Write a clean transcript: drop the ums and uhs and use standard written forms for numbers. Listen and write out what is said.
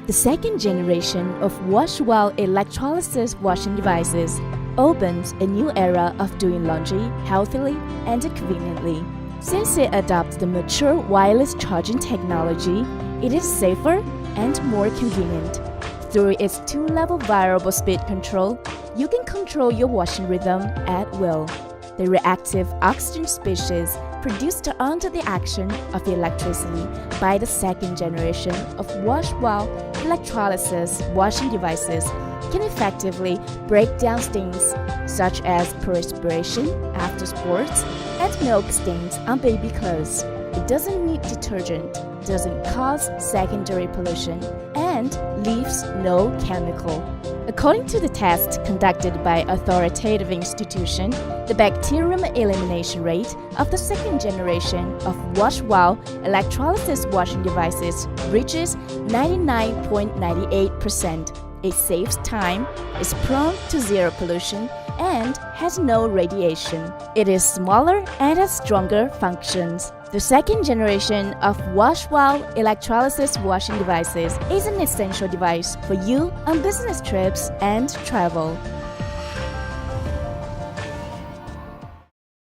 The second generation of WASHWOW electrolysis washing devices opens a new era of doing laundry healthily and conveniently. Since it adopts the mature wireless charging technology, it is safer and more convenient. Through its two-level variable speed control, you can control your washing rhythm at will. The reactive oxygen species produced under the action of electricity by the second generation of WASHWOW electrolysis washing devices can effectively break down stains such as perspiration after sports and milk stains on baby clothes. It doesn't need detergent, doesn't cause secondary pollution, and leaves no chemical. According to the test conducted by authoritative institution, the bacterium elimination rate of the second generation of WASHWOW electrolysis washing devices reaches 99.98%. It saves time, is prone to zero pollution, and has no radiation. It is smaller and has stronger functions. The second generation of WASHWOW electrolysis washing devices is an essential device for you on business trips and travel.